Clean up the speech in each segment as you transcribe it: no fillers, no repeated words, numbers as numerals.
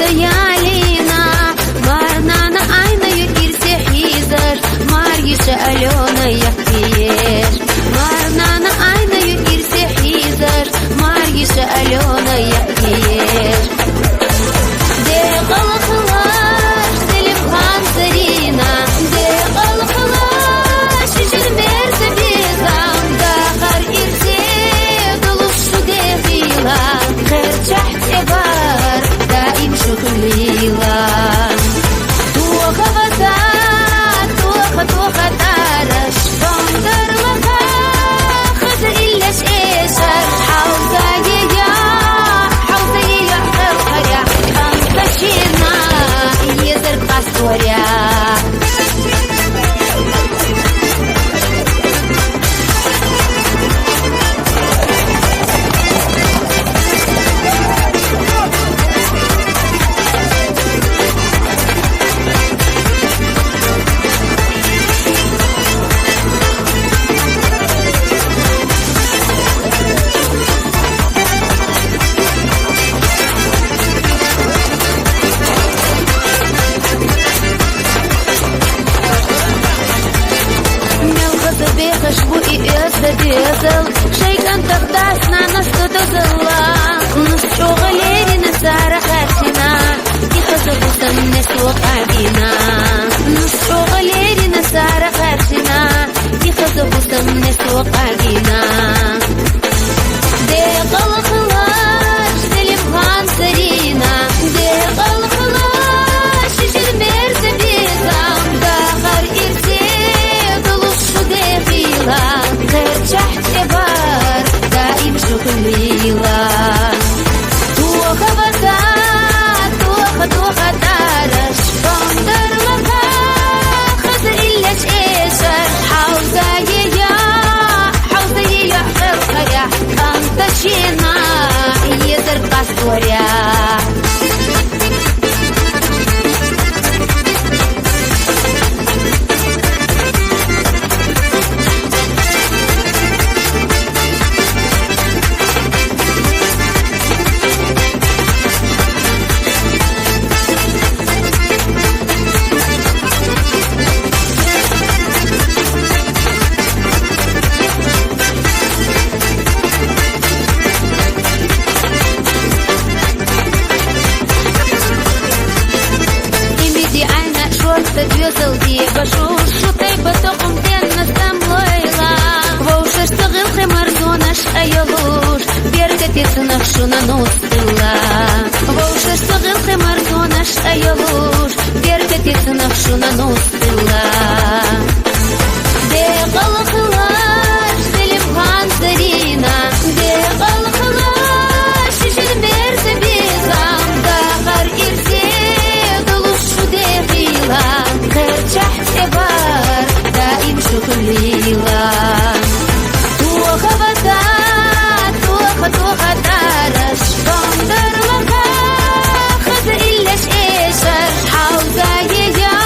ялина, марнана айнаю ирсе хизар, маргиша алена яхтиеш. Марнана айнаю ирсе хизар, маргиша алена яхтиеш. Де қалқылаш селим хан зарина, де қалқылаш шишір мерзі безам, дақар ирсе дұлышу де қила, қырчах те бар, даим шукылила. Туха вата, туха тараш, тондырлаға, хызыр иллеш ешар, хауза ея, қырқаря, қанташина, езір қасторя. Бехашбу и эзда безал, шейкан тахтас на нас кто-то зала. Нус чогалери на сара хатина, и хазабутам не суакагина. Нус чогалери на сара хатина, и хазабутам не суакагина. Де қалқылаш селим хан зарина, де қалқылаш шишір мерзі безам, дақар ирсе қырчах те бар, даим шукылила. Туха вата, туха тараш, тондырлаға, хызыр иллеш ешар, хауза ея, қырқаря, қанташина, езір қасторя. Дюзел диба шутай батоком тенна стамлойла. Воушаш тагыл хемарзонаш аялуш, бергатецнах шуна ностыла. Воушаш тагыл хемарзонаш аялуш, бергатецнах шуна ностыла. Де қалқылаш селим хан зарина, де қалқылаш шишір мерзі безам, дақар ирсе дұлышу де қила. Қырчах те бар, даим шукылила. Туха вата, туха тараш, тондырлаға, хызыр иллеш ешар, хауза ея,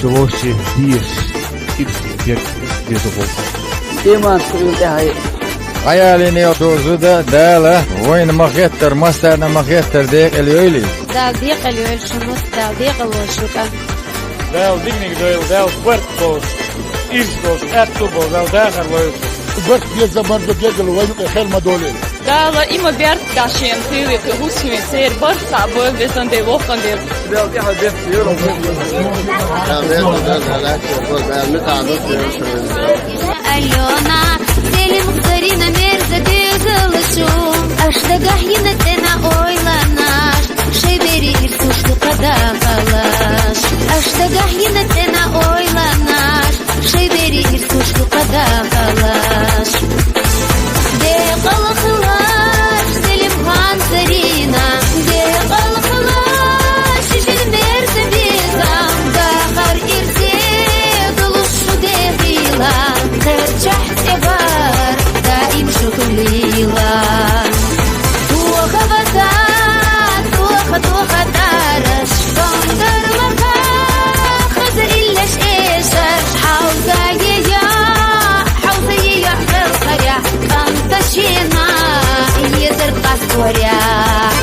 Шелоши, Диеш, Ипсик, Дезовол. Тема стрелтяй. Hayalini yapıyordu da değerli. Oyun makettir, masterna makettir diye öyle. Daldiq اليول شنو daldiq الوشوكا Wel dignic wel puertos, istos, ettubo, wel dagen leuk. Bert je bardo gegel wajnu khel madole. Da ima bert dašiem prilike uzsvien ser barsa boju vezan de lokandel. Wel die had dit hier op. Алена, селим зарина мерза дезалышу Аштагах енетена ойланаш Шебери ирсушты кадахалаш Аштагах енетена ойланаш Шебери ирсушты кадахалаш Де қалқылаш селим хан зарина Де қалқылаш шешел мерза безам Дахар ирсе дулушу де хила ترجح تبار دائم شكليلا توخا بسات توخا تارش بندر مكا خزر إلاش إيشر حوزا يا خلقريا فانتشينا يزر قاسوريا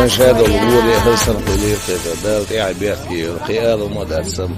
وين شهادة الأمور يا حسن قليل كذا دالت إيه بيحكي القيادة وما دارسم